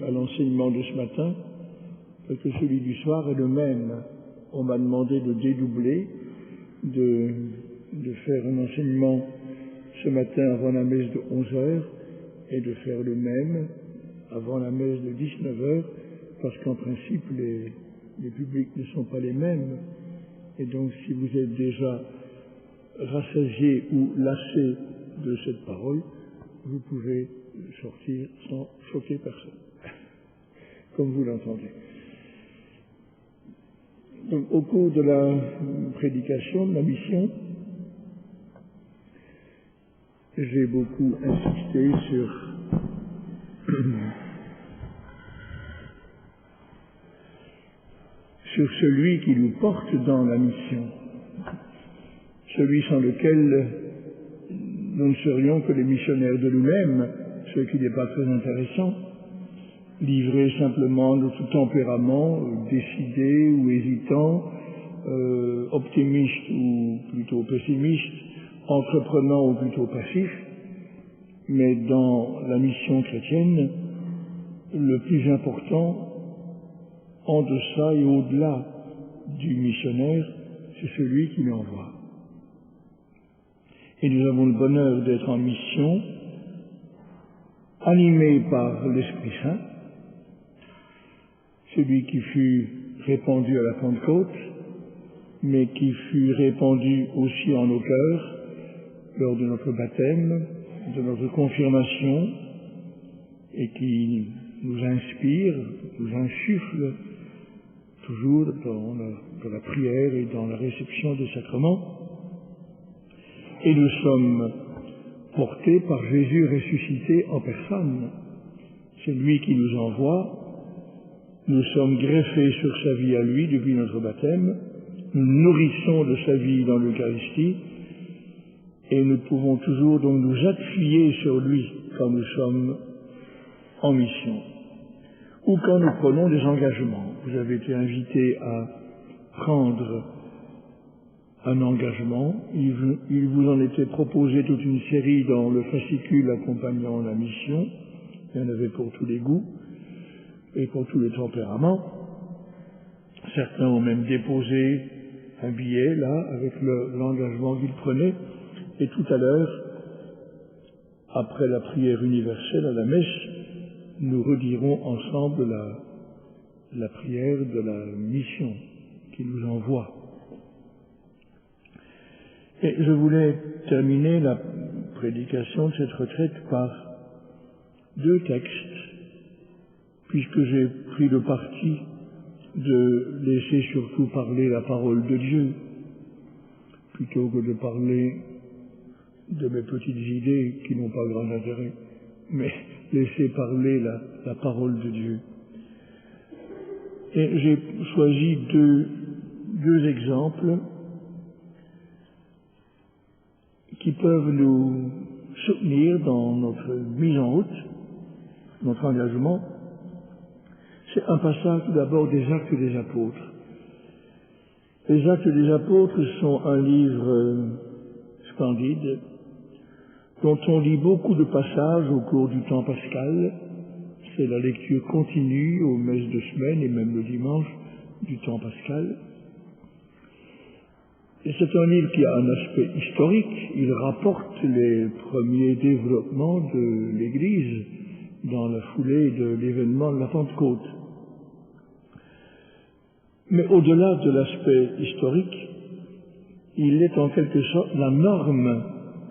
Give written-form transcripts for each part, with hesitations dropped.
à l'enseignement de ce matin, parce que celui du soir est le même. On m'a demandé de dédoubler, de faire un enseignement ce matin avant la messe de 11h et de faire le même avant la messe de 19h, parce qu'en principe, les publics ne sont pas les mêmes. Et donc, si vous êtes déjà rassasié ou lassé de cette parole, vous pouvez sortir sans choquer personne, comme vous l'entendez. Donc, au cours de la prédication, de la mission, j'ai beaucoup insisté sur celui qui nous porte dans la mission, celui sans lequel nous ne serions que les missionnaires de nous-mêmes, ce qui n'est pas très intéressant, livrés simplement de tout tempérament, décidés ou hésitants, optimistes ou plutôt pessimistes, entreprenants ou plutôt passifs. Mais dans la mission chrétienne, le plus important, en deçà et au-delà du missionnaire, c'est celui qui l'envoie. Et nous avons le bonheur d'être en mission, animés par l'Esprit Saint, celui qui fut répandu à la Pentecôte, mais qui fut répandu aussi en nos cœurs lors de notre baptême, de notre confirmation, et qui nous inspire, nous insuffle toujours dans la prière et dans la réception des sacrements. Et nous sommes portés par Jésus ressuscité en personne. C'est lui qui nous envoie. Nous sommes greffés sur sa vie à lui depuis notre baptême. Nous nourrissons de sa vie dans l'Eucharistie. Et nous pouvons toujours donc nous appuyer sur lui quand nous sommes en mission. Ou quand nous prenons des engagements. Vous avez été invité à prendre un engagement. Il vous en était proposé toute une série dans le fascicule accompagnant la mission. Il y en avait pour tous les goûts et pour tous les tempéraments. Certains ont même déposé un billet là avec l'engagement qu'ils prenaient. Et tout à l'heure, après la prière universelle à la messe, nous redirons ensemble la prière de la mission qui nous envoie. Et je voulais terminer la prédication de cette retraite par deux textes, puisque j'ai pris le parti de laisser surtout parler la parole de Dieu, plutôt que de parler de mes petites idées qui n'ont pas grand intérêt, mais laisser parler la parole de Dieu. Et j'ai choisi deux exemples qui peuvent nous soutenir dans notre mise en route, notre engagement. C'est un passage tout d'abord des Actes des Apôtres. Les Actes des Apôtres sont un livre splendide, dont on lit beaucoup de passages au cours du temps pascal. C'est la lecture continue aux messes de semaine et même le dimanche du temps pascal. Et c'est un livre qui a un aspect historique. Il rapporte les premiers développements de l'Église dans la foulée de l'événement de la Pentecôte. Mais au-delà de l'aspect historique, il est en quelque sorte la norme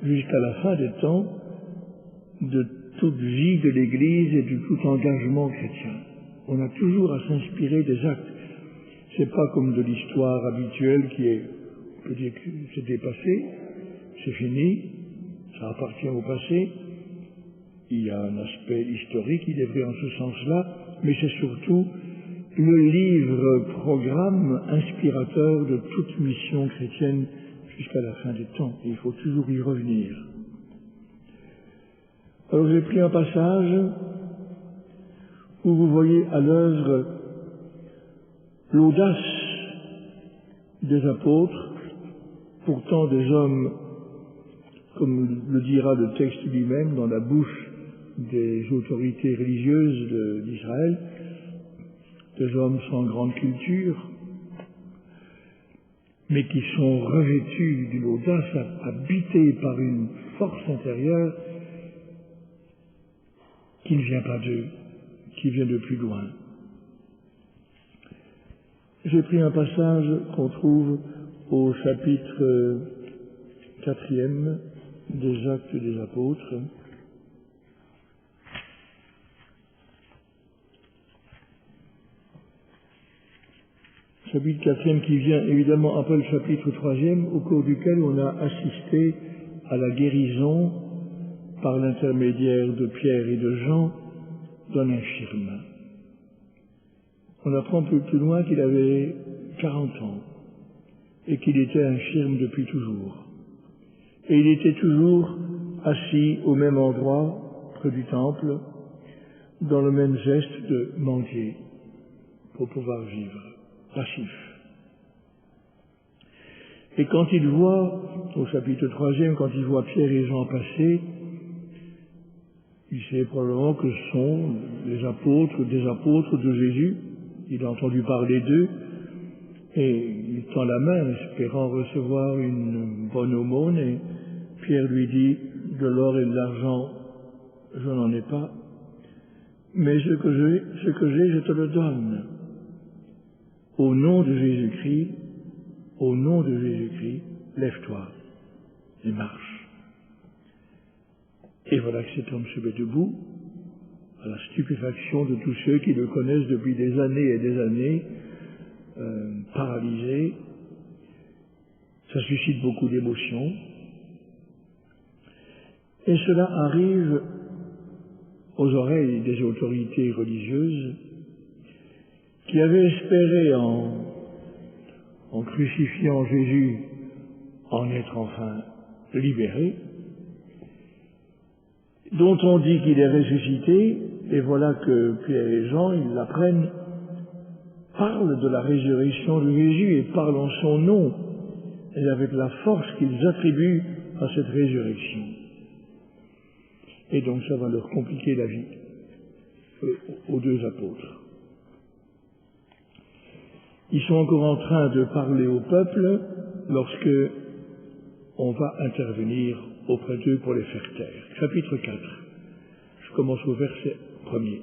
jusqu'à la fin des temps de toute vie de l'Église et de tout engagement chrétien. On a toujours à s'inspirer des actes. C'est pas comme de l'histoire habituelle qui est, on peut dire que c'est dépassé, c'est fini, ça appartient au passé. Il y a un aspect historique, il est vrai en ce sens-là, mais c'est surtout le livre-programme inspirateur de toute mission chrétienne jusqu'à la fin des temps. Et il faut toujours y revenir. Alors j'ai pris un passage où vous voyez à l'œuvre l'audace des apôtres, pourtant des hommes, comme le dira le texte lui-même, dans la bouche des autorités religieuses d'Israël, des hommes sans grande culture, mais qui sont revêtus d'une audace, habités par une force intérieure qui ne vient pas d'eux, qui vient de plus loin. J'ai pris un passage qu'on trouve au chapitre 4e des Actes des Apôtres. Chapitre 4e qui vient évidemment après le chapitre 3e, au cours duquel on a assisté à la guérison par l'intermédiaire de Pierre et de Jean d'un infirme. On apprend plus loin qu'il avait 40 ans et qu'il était infirme depuis toujours. Et il était toujours assis au même endroit, près du temple, dans le même geste de mendier pour pouvoir vivre, passif. Et quand il voit, au chapitre 3e, quand il voit Pierre et Jean passer, il sait probablement que ce sont les apôtres, des apôtres de Jésus. Il a entendu parler d'eux et il tend la main espérant recevoir une bonne aumône et Pierre lui dit, de l'or et de l'argent, je n'en ai pas, mais ce que j'ai, je te le donne. Au nom de Jésus-Christ, lève-toi et marche. Et voilà que cet homme se met debout, à la stupéfaction de tous ceux qui le connaissent depuis des années et des années, paralysé. Ça suscite beaucoup d'émotions. Et cela arrive aux oreilles des autorités religieuses qui avaient espéré en crucifiant Jésus en être enfin libérés, dont on dit qu'il est ressuscité, et voilà que Pierre et Jean, ils l'apprennent, parlent de la résurrection de Jésus et parlent en son nom, et avec la force qu'ils attribuent à cette résurrection. Et donc ça va leur compliquer la vie, aux deux apôtres. Ils sont encore en train de parler au peuple lorsque on va intervenir auprès d'eux pour les faire taire. Chapitre 4. Je commence au verset 1er.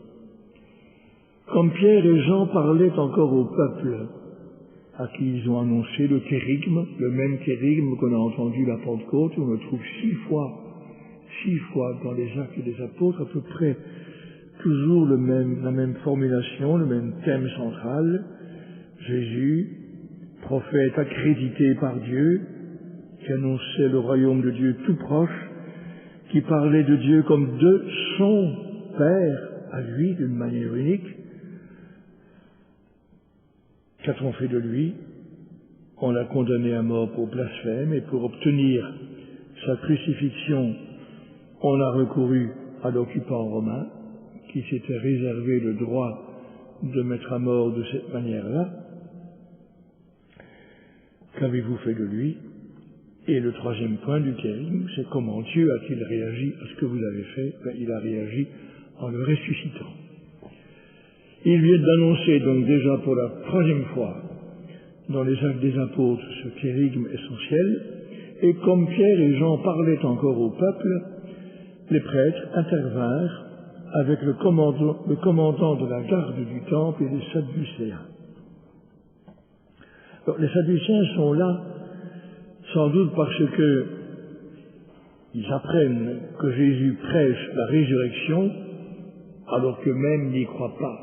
Comme Pierre et Jean parlaient encore au peuple, à qui ils ont annoncé le kérigme, le même kérigme qu'on a entendu la Pentecôte, on le trouve 6 fois dans les Actes des Apôtres, à peu près toujours la même formulation, le même thème central. Jésus, prophète accrédité par Dieu, qui annonçait le royaume de Dieu tout proche, qui parlait de Dieu comme de son Père à lui d'une manière unique. Qu'a-t-on fait de lui? On l'a condamné à mort pour blasphème, et pour obtenir sa crucifixion, on a recouru à l'occupant romain, qui s'était réservé le droit de mettre à mort de cette manière-là. Qu'avez-vous fait de lui? Et le troisième point du kérigme, c'est comment Dieu a-t-il réagi à ce que vous avez fait? Il a réagi en le ressuscitant. Il vient d'annoncer donc déjà pour la troisième fois dans les Actes des Apôtres ce kérigme essentiel, et comme Pierre et Jean parlaient encore au peuple, les prêtres intervinrent avec le commandant de la garde du temple et les Sadducéens. Alors, les Sadducéens sont là sans doute parce que ils apprennent que Jésus prêche la résurrection alors qu'eux-mêmes n'y croient pas.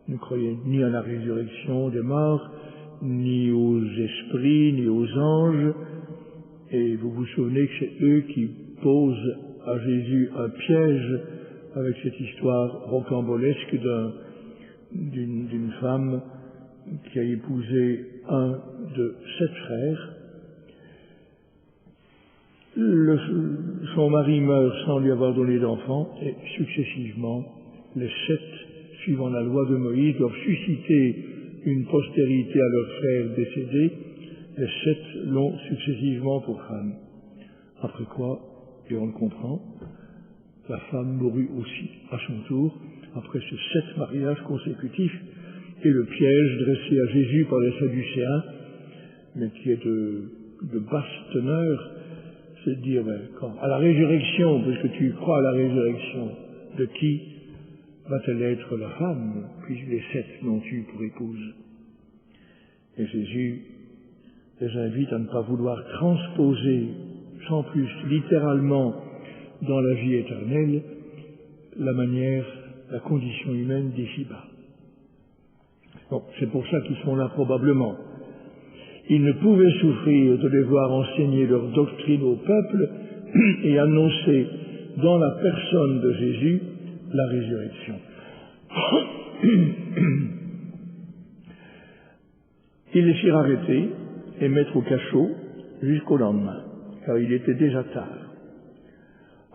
Ils ne croyaient ni à la résurrection des morts, ni aux esprits, ni aux anges. Et vous vous souvenez que c'est eux qui posent à Jésus un piège avec cette histoire rocambolesque d'une femme qui a épousé un de 7 frères. Son mari meurt sans lui avoir donné d'enfant, et successivement, les 7, suivant la loi de Moïse, doivent susciter une postérité à leurs frères décédés. Les 7 l'ont successivement pour femme. Après quoi, et on le comprend, La femme mourut aussi à son tour, après ces 7 mariages consécutifs, et le piège dressé à Jésus par les Sadducéens, mais qui est de basse teneur, c'est de dire, à la résurrection, puisque tu crois à la résurrection, de qui va-t-elle être la femme, puisque les 7 n'ont eu pour épouse? Et Jésus les invite à ne pas vouloir transposer, sans plus, littéralement, dans la vie éternelle, la condition humaine d'ici-bas. Bon, c'est pour ça qu'ils sont là probablement. Ils ne pouvaient souffrir de les voir enseigner leur doctrine au peuple et annoncer dans la personne de Jésus la résurrection. Ils les firent arrêter et mettre au cachot jusqu'au lendemain, car il était déjà tard.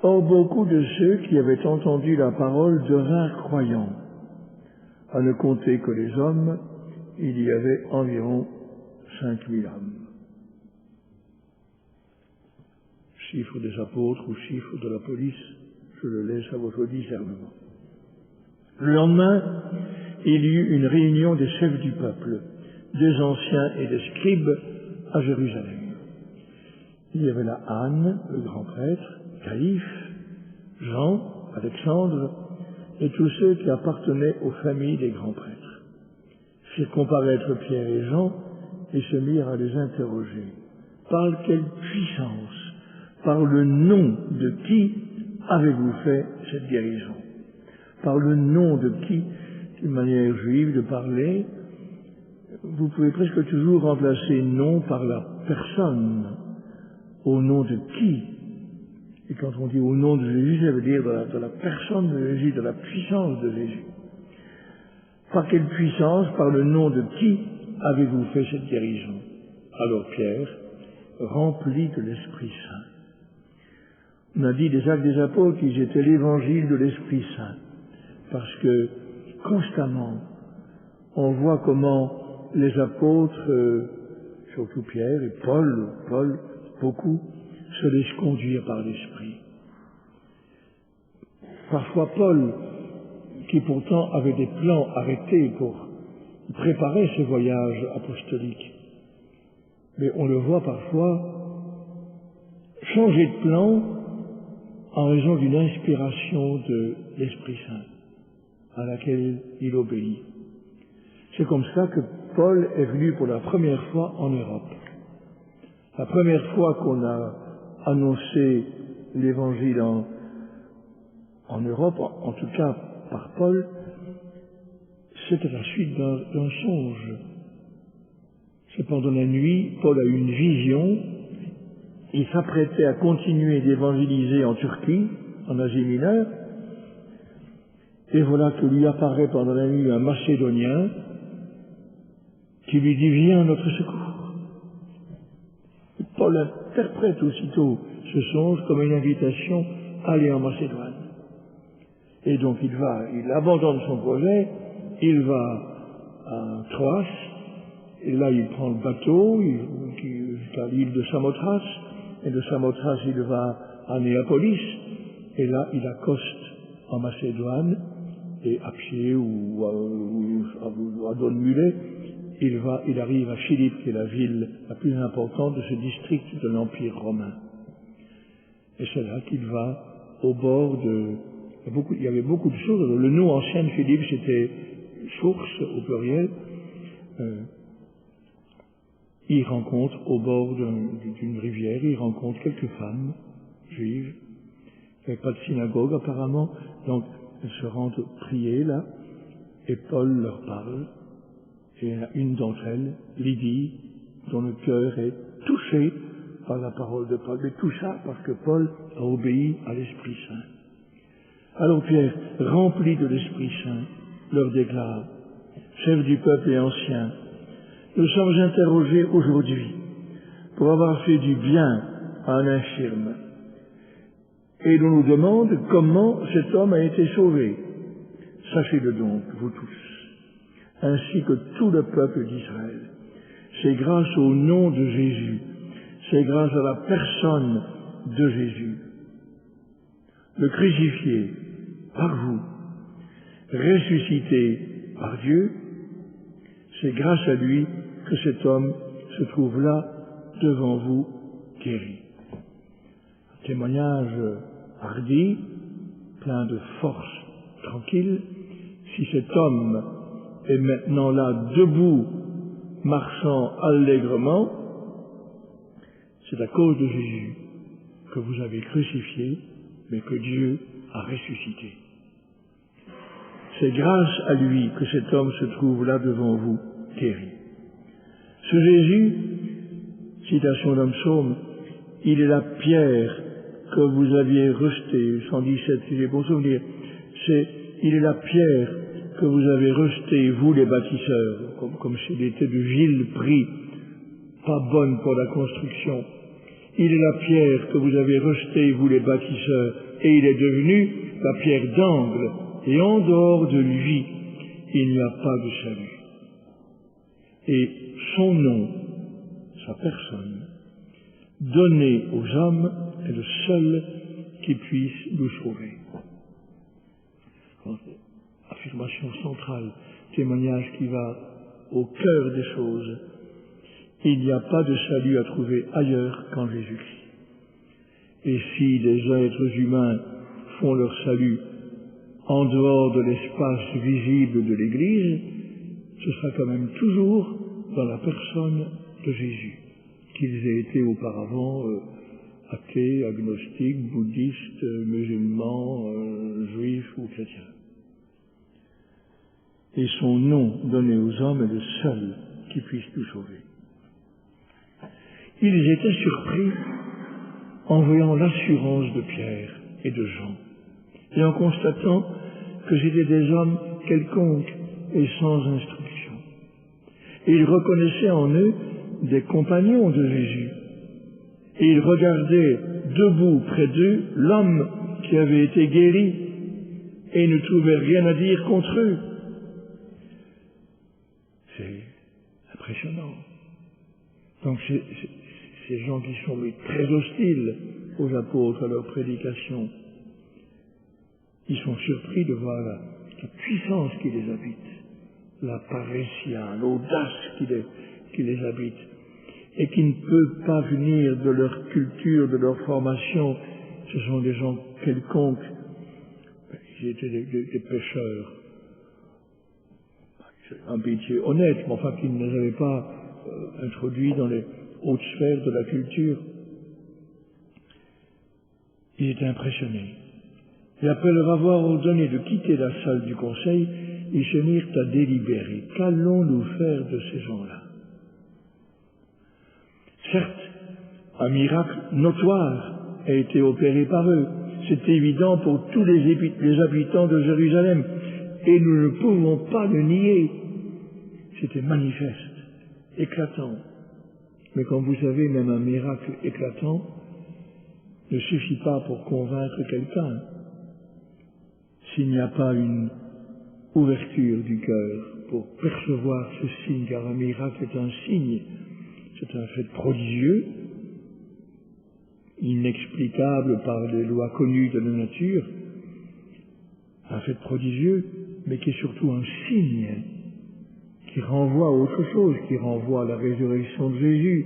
Or, beaucoup de ceux qui avaient entendu la parole devinrent croyants. À ne compter que les hommes, il y avait environ 5000 âmes. Chiffre des apôtres ou chiffre de la police, je le laisse à votre discernement. Le lendemain, il y eut une réunion des chefs du peuple, des anciens et des scribes à Jérusalem. Il y avait là Anne, le grand prêtre, Caïphe, Jean, Alexandre, et tous ceux qui appartenaient aux familles des grands prêtres. Firent comparaître Pierre et Jean et se mirent à les interroger. Par quelle puissance, par le nom de qui avez-vous fait cette guérison? Par le nom de qui, d'une manière juive de parler, vous pouvez presque toujours remplacer nom par la personne. Au nom de qui? Et quand on dit au nom de Jésus, ça veut dire de la personne de Jésus, de la puissance de Jésus. Par quelle puissance, par le nom de qui avez-vous fait cette guérison? Alors Pierre, rempli de l'Esprit Saint. On a dit des Actes des Apôtres qu'ils étaient l'évangile de l'Esprit Saint, parce que constamment, on voit comment les apôtres, surtout Pierre et Paul, beaucoup, se laissent conduire par l'Esprit. Parfois Paul, qui pourtant avait des plans arrêtés pour préparer ce voyage apostolique, mais on le voit parfois changer de plan en raison d'une inspiration de l'Esprit Saint à laquelle il obéit. C'est comme ça que Paul est venu pour la première fois en Europe. La première fois qu'on a annoncé l'Évangile en Europe, en tout cas par Paul, c'était la suite d'un songe. C'est pendant la nuit, Paul a eu une vision, il s'apprêtait à continuer d'évangéliser en Turquie, en Asie mineure, et voilà que lui apparaît pendant la nuit un Macédonien qui lui dit « Viens à notre secours ». Paul interprète aussitôt ce songe comme une invitation à aller en Macédoine. Et donc il abandonne son projet, il va à Troas, et là il prend le bateau jusqu'à l'île de Samothrace, et de Samothrace il va à Néapolis, et là il accoste en Macédoine, et à pied ou à dos de mulet, il arrive à Philippe, qui est la ville la plus importante de ce district de l'Empire romain. Et c'est là qu'il va au bord il y avait beaucoup de choses. Le nom ancien de Philippe, c'était source au pluriel. Il rencontre au bord d'une rivière, il rencontre quelques femmes juives. Il n'y avait pas de synagogue apparemment, donc elles se rendent prier là, et Paul leur parle. Et il y en a une d'entre elles, Lydie, dont le cœur est touché par la parole de Paul. Mais tout ça parce que Paul a obéi à l'Esprit Saint. Alors Pierre, rempli de l'Esprit Saint, leur déclare, chef du peuple et ancien, nous sommes interrogés aujourd'hui pour avoir fait du bien à un infirme. Et l'on nous demande comment cet homme a été sauvé. Sachez-le donc, vous tous, ainsi que tout le peuple d'Israël. C'est grâce au nom de Jésus, c'est grâce à la personne de Jésus. le crucifié par vous, ressuscité par Dieu, c'est grâce à lui que cet homme se trouve là devant vous, guéri. Un témoignage hardi, plein de force, tranquille. Si cet homme est maintenant là, debout, marchant allègrement, c'est à cause de Jésus que vous avez crucifié, mais que Dieu a ressuscité. C'est grâce à lui que cet homme se trouve là devant vous, guéri. Ce Jésus, citation d'un psaume, il est la pierre que vous aviez rejetée, 117 si j'ai bon souvenir, il est la pierre que vous avez rejetée, vous les bâtisseurs, comme s'il était de vil prix, pas bonne pour la construction. Il est la pierre que vous avez rejetée, vous les bâtisseurs, et il est devenu la pierre d'angle, et en dehors de lui, il n'y a pas de salut. Et son nom, sa personne, donné aux hommes, est le seul qui puisse nous sauver. Affirmation centrale, témoignage qui va au cœur des choses. Il n'y a pas de salut à trouver ailleurs qu'en Jésus-Christ. Et si les êtres humains font leur salut en dehors de l'espace visible de l'Église, ce sera quand même toujours dans la personne de Jésus, qu'ils aient été auparavant athées, agnostiques, bouddhistes, musulmans, juifs ou chrétiens. Et son nom donné aux hommes est le seul qui puisse nous sauver. Ils étaient surpris en voyant l'assurance de Pierre et de Jean, et en constatant que c'étaient des hommes quelconques et sans instruction. Et ils reconnaissaient en eux des compagnons de Jésus. Et ils regardaient debout près d'eux l'homme qui avait été guéri, et ne trouvaient rien à dire contre eux. C'est impressionnant. Donc ces gens qui sont très hostiles aux apôtres, à leur prédication, ils sont surpris de voir la puissance qui les habite, la paressia, l'audace qui les habite, et qui ne peut pas venir de leur culture, de leur formation. Ce sont des gens quelconques. Ils étaient des pécheurs, un métier honnête, mais enfin qui ne les avaient pas introduits dans les hautes sphères de la culture. Ils étaient impressionnés. Et après leur avoir ordonné de quitter la salle du conseil, ils se mirent à délibérer. Qu'allons-nous faire de ces gens-là? Certes, un miracle notoire a été opéré par eux. C'est évident pour tous les habitants de Jérusalem. Et nous ne pouvons pas le nier. C'était manifeste, éclatant. Mais comme vous savez, même un miracle éclatant ne suffit pas pour convaincre quelqu'un. S'il n'y a pas une ouverture du cœur pour percevoir ce signe, car un miracle est un signe, c'est un fait prodigieux, inexplicable par les lois connues de la nature, un fait prodigieux, mais qui est surtout un signe, qui renvoie à autre chose, qui renvoie à la résurrection de Jésus,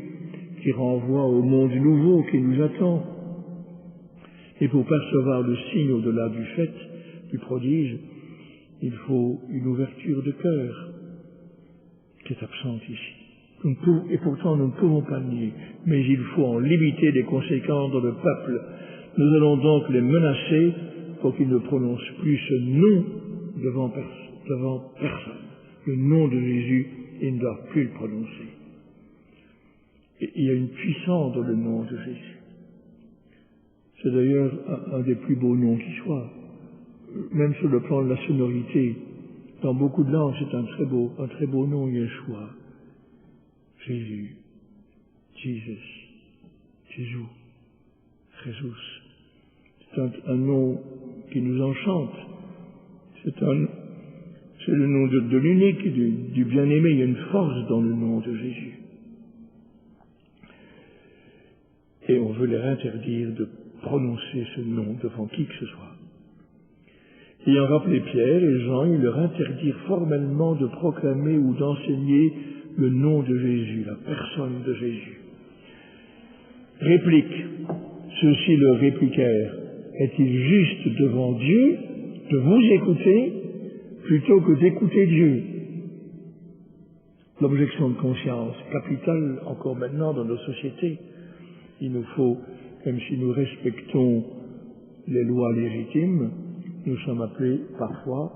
qui renvoie au monde nouveau qui nous attend. Et pour percevoir le signe au-delà du fait, du prodige, il faut une ouverture de cœur qui est absente ici. Et pourtant nous ne pouvons pas le nier, mais il faut en limiter les conséquences dans le peuple. Nous allons donc les menacer pour qu'ils ne prononcent plus ce nom devant personne. Le nom de Jésus, ils ne doivent plus le prononcer. Et il y a une puissance dans le nom de Jésus. C'est d'ailleurs un des plus beaux noms qui soit. Même sur le plan de la sonorité, dans beaucoup de langues, c'est un très beau nom, Yeshua. Jésus, Jesus, Jésus, Jesus. C'est un nom qui nous enchante. C'est le nom de l'unique, du bien-aimé. Il y a une force dans le nom de Jésus. Et on veut leur interdire de prononcer ce nom devant qui que ce soit. Ayant rappelé Pierre et Jean, ils leur interdirent formellement de proclamer ou d'enseigner le nom de Jésus, la personne de Jésus. Réplique. Ceux-ci leur répliquèrent: est-il juste devant Dieu de vous écouter plutôt que d'écouter Dieu? L'objection de conscience, capitale encore maintenant dans nos sociétés. Il nous faut, même si nous respectons les lois légitimes, nous sommes appelés parfois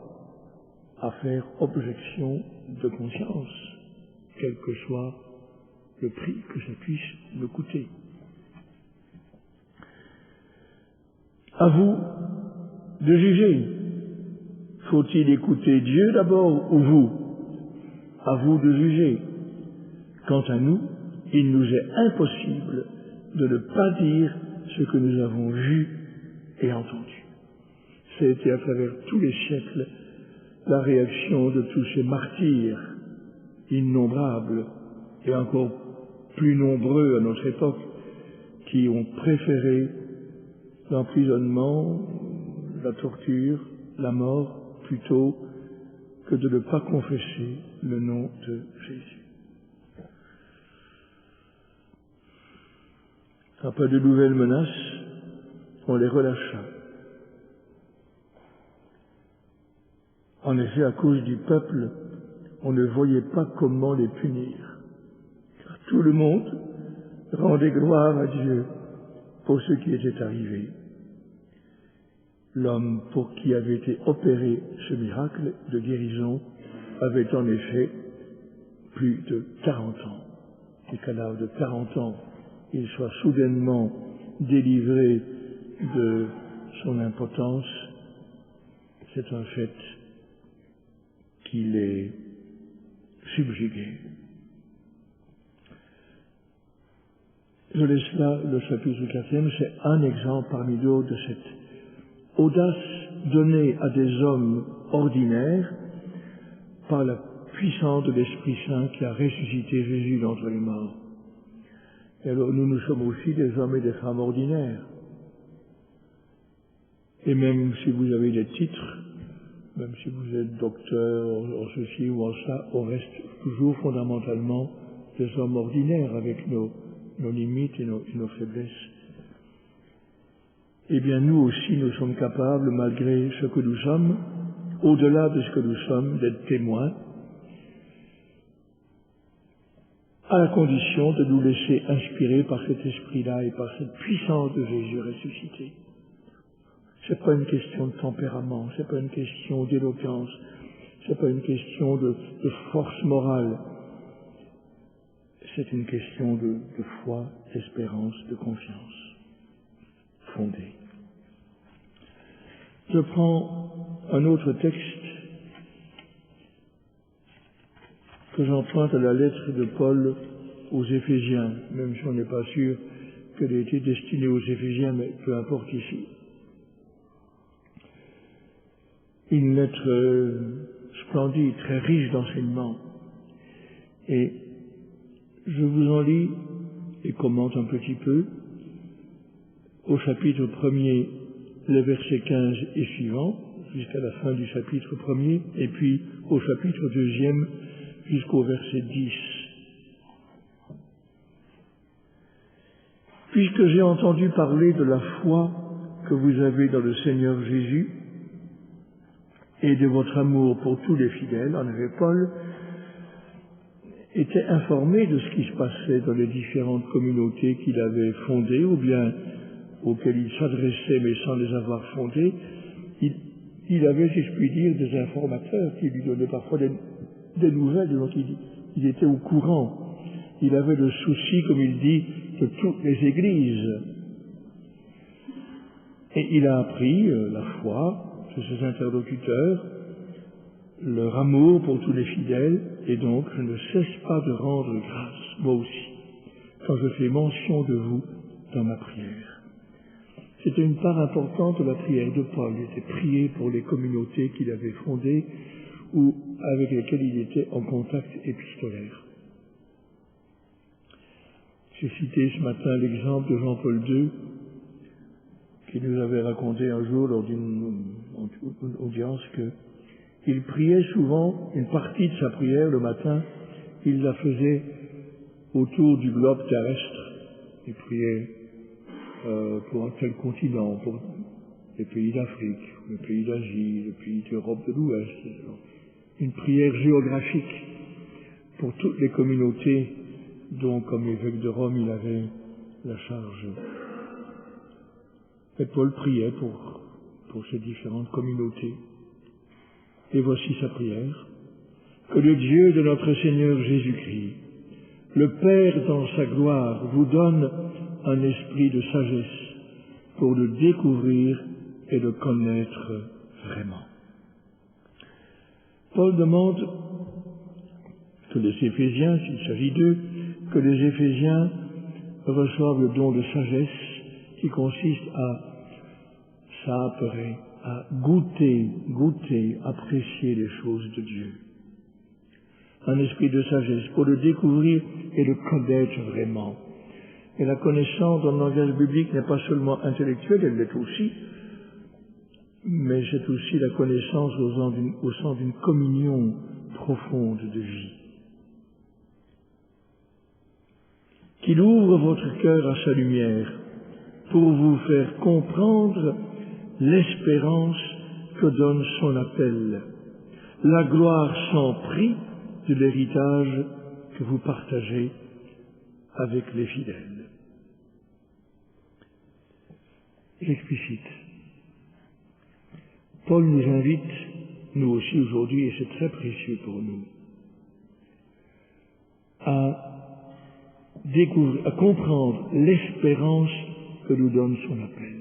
à faire objection de conscience, quel que soit le prix que ça puisse nous coûter. À vous de juger. Faut-il écouter Dieu d'abord ou vous? À vous de juger. Quant à nous, il nous est impossible de ne pas dire ce que nous avons vu et entendu. C'était à travers tous les siècles la réaction de tous ces martyrs innombrables et encore plus nombreux à notre époque qui ont préféré l'emprisonnement, la torture, la mort plutôt que de ne pas confesser le nom de Jésus. Après de nouvelles menaces, on les relâcha. En effet, à cause du peuple, on ne voyait pas comment les punir, car tout le monde rendait gloire à Dieu pour ce qui était arrivé. L'homme pour qui avait été opéré ce miracle de guérison avait en effet plus de 40 ans. Et qu'à l'âge de 40 ans, il soit soudainement délivré de son impotence, c'est un fait qui l'est subjugué. Je laisse là le chapitre 4e, c'est un exemple parmi d'autres de cette audace donnée à des hommes ordinaires par la puissance de l'Esprit Saint qui a ressuscité Jésus d'entre les morts. Et alors nous sommes aussi des hommes et des femmes ordinaires. Et même si vous avez des titres, même si vous êtes docteur en ceci ou en ça, on reste toujours fondamentalement des hommes ordinaires avec nos limites et nos faiblesses. Eh bien, nous aussi, nous sommes capables, malgré ce que nous sommes, au-delà de ce que nous sommes, d'être témoins, à la condition de nous laisser inspirer par cet esprit-là et par cette puissance de Jésus ressuscité. C'est pas une question de tempérament, c'est pas une question d'éloquence, c'est pas une question de force morale. C'est une question de foi, d'espérance, de confiance fondée. Je prends un autre texte que j'emprunte à la lettre de Paul aux Éphésiens, même si on n'est pas sûr qu'elle ait été destinée aux Éphésiens, mais peu importe ici. Une lettre splendide, très riche d'enseignements. Et je vous en lis et commente un petit peu au chapitre 1er, les versets 15 et suivants, jusqu'à la fin du chapitre 1er, et puis au chapitre 2e, jusqu'au verset 10. Puisque j'ai entendu parler de la foi que vous avez dans le Seigneur Jésus et de votre amour pour tous les fidèles, en effet, Paul était informé de ce qui se passait dans les différentes communautés qu'il avait fondées, ou bien auxquelles il s'adressait, mais sans les avoir fondées. Il avait, si je puis dire, des informateurs qui lui donnaient parfois des nouvelles, donc il était au courant. Il avait le souci, comme il dit, de toutes les églises. Et il a appris la foi de ses interlocuteurs, leur amour pour tous les fidèles, et donc je ne cesse pas de rendre grâce, moi aussi, quand je fais mention de vous dans ma prière. C'était une part importante de la prière de Paul. Il était prié pour les communautés qu'il avait fondées ou avec lesquelles il était en contact épistolaire. J'ai cité ce matin l'exemple de Jean-Paul II, qui nous avait raconté un jour lors d'une audience qu'il priait souvent, une partie de sa prière le matin, il la faisait autour du globe terrestre. Il priait pour un tel continent, pour les pays d'Afrique, les pays d'Asie, les pays d'Europe de l'Ouest. Une prière géographique pour toutes les communautés dont, comme évêque de Rome, il avait la charge. Et Paul priait pour ces différentes communautés. Et voici sa prière. Que le Dieu de notre Seigneur Jésus-Christ, le Père dans sa gloire, vous donne un esprit de sagesse pour le découvrir et le connaître vraiment. Paul demande que les Éphésiens, s'il s'agit d'eux, que les Éphésiens reçoivent le don de sagesse qui consiste à s'appeler, à goûter, apprécier les choses de Dieu. Un esprit de sagesse pour le découvrir et le connaître vraiment. Et la connaissance dans le langage biblique n'est pas seulement intellectuelle, elle l'est aussi, mais c'est aussi la connaissance au sens d'une communion profonde de vie. Qu'il ouvre votre cœur à sa lumière pour vous faire comprendre l'espérance que donne son appel, la gloire sans prix de l'héritage que vous partagez avec les fidèles. J'explicite. Paul nous invite, nous aussi aujourd'hui, et c'est très précieux pour nous, à découvrir, à comprendre l'espérance que nous donne son appel.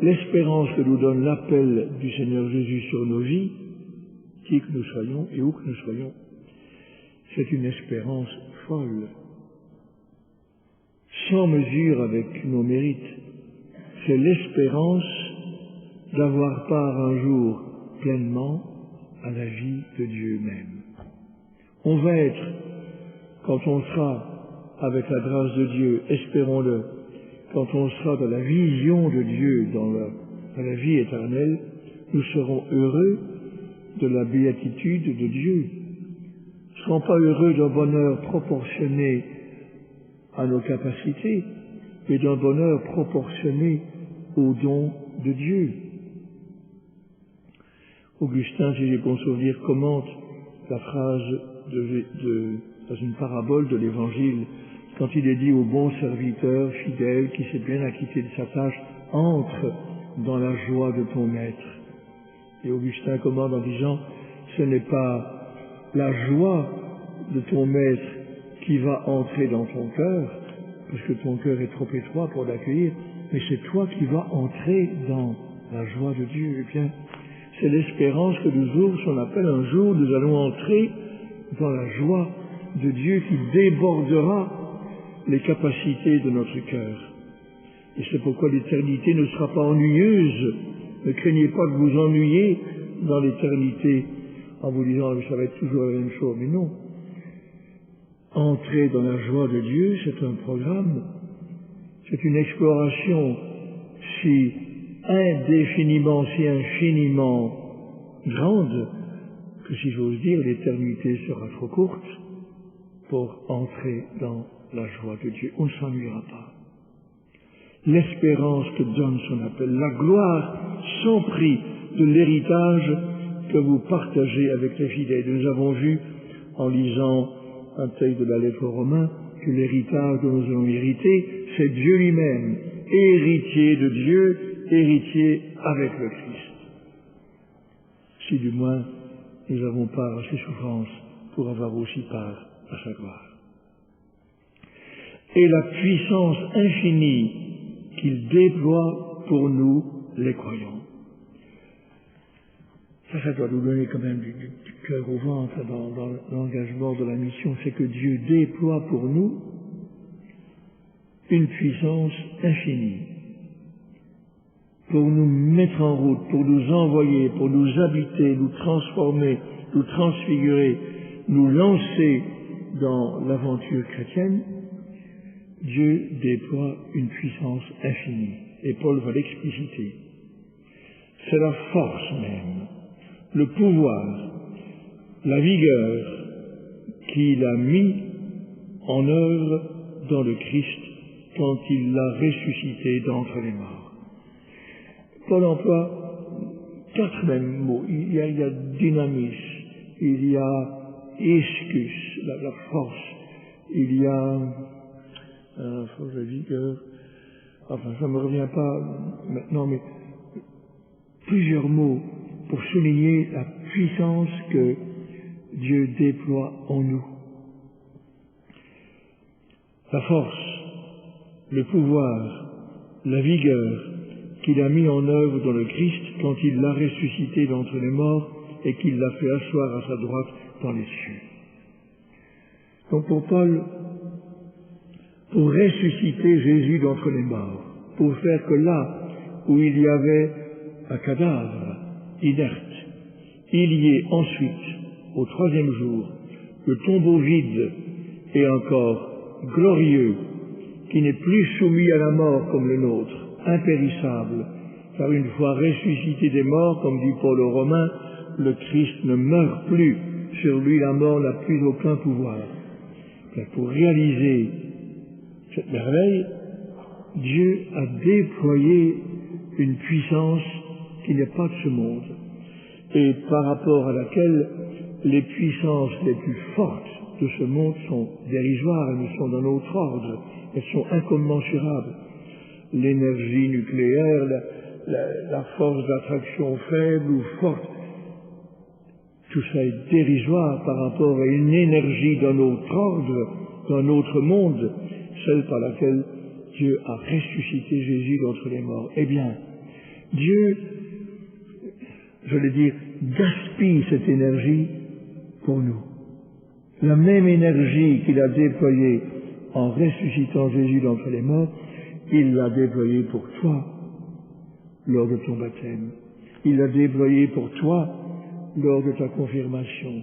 L'espérance que nous donne l'appel du Seigneur Jésus sur nos vies, qui que nous soyons et où que nous soyons, c'est une espérance folle, sans mesure avec nos mérites. C'est l'espérance d'avoir part un jour pleinement à la vie de Dieu même. On va être, quand on sera avec la grâce de Dieu, espérons-le, quand on sera dans la vision de Dieu, dans la vie éternelle, nous serons heureux de la béatitude de Dieu. Nous ne serons pas heureux d'un bonheur proportionné à nos capacités, mais d'un bonheur proportionné au don de Dieu. Augustin, si j'ai bon souvenir, commente la phrase dans une parabole de l'Évangile, quand il est dit au bon serviteur fidèle qui s'est bien acquitté de sa tâche, entre dans la joie de ton maître. Et Augustin commande en disant, ce n'est pas la joie de ton maître qui va entrer dans ton cœur, parce que ton cœur est trop étroit pour l'accueillir, mais c'est toi qui vas entrer dans la joie de Dieu. Eh bien, c'est l'espérance que nous ouvre son appel. Un jour, nous allons entrer dans la joie de Dieu qui débordera les capacités de notre cœur. Et c'est pourquoi l'éternité ne sera pas ennuyeuse. Ne craignez pas que vous ennuyiez dans l'éternité en vous disant ça va être toujours la même chose. Mais non. Entrer dans la joie de Dieu, c'est un programme, c'est une exploration si indéfiniment, si infiniment grande que, si j'ose dire, l'éternité sera trop courte pour entrer dans la joie de Dieu. On ne s'ennuiera pas. L'espérance que donne son appel, la gloire sans prix de l'héritage que vous partagez avec les fidèles. Nous avons vu, en lisant un texte de la lettre aux Romains, que l'héritage dont nous allons hériter, c'est Dieu lui-même, héritier de Dieu, héritier avec le Christ. Si du moins nous avons part à ses souffrances pour avoir aussi part à sa gloire. Et la puissance infinie qu'il déploie pour nous, les croyants. Ça doit nous donner quand même du cœur au ventre dans l'engagement de la mission, c'est que Dieu déploie pour nous une puissance infinie pour nous mettre en route, pour nous envoyer, pour nous habiter, nous transformer, nous transfigurer, nous lancer dans l'aventure chrétienne, Dieu déploie une puissance infinie, et Paul va l'expliciter. C'est la force même, le pouvoir, la vigueur qu'il a mis en œuvre dans le Christ quand il l'a ressuscité d'entre les morts. Paul emploie 4 mêmes mots. Il y a dynamis, il y a ischus, la force, il y a la force, la vigueur, enfin ça ne me revient pas maintenant, mais plusieurs mots pour souligner la puissance que Dieu déploie en nous. La force, le pouvoir, la vigueur qu'il a mis en œuvre dans le Christ quand il l'a ressuscité d'entre les morts et qu'il l'a fait asseoir à sa droite dans les cieux. Donc pour Paul, pour ressusciter Jésus d'entre les morts, pour faire que là où il y avait un cadavre inerte, il y ait ensuite, au 3e jour, le tombeau vide et encore glorieux, qui n'est plus soumis à la mort comme le nôtre, impérissable, car une fois ressuscité des morts, comme dit Paul aux Romains, le Christ ne meurt plus, sur lui la mort n'a plus aucun pouvoir. Mais pour réaliser cette merveille, Dieu a déployé une puissance qui n'est pas de ce monde, et par rapport à laquelle les puissances les plus fortes de ce monde sont dérisoires, elles sont dans notre ordre, elles sont incommensurables. L'énergie nucléaire, la force d'attraction faible ou forte, tout ça est dérisoire par rapport à une énergie dans notre ordre, dans notre monde, celle par laquelle Dieu a ressuscité Jésus d'entre les morts. Eh bien, Dieu, je vais dire, gaspille cette énergie pour nous. La même énergie qu'il a déployée en ressuscitant Jésus d'entre les morts, il l'a déployée pour toi lors de ton baptême. Il l'a déployée pour toi lors de ta confirmation.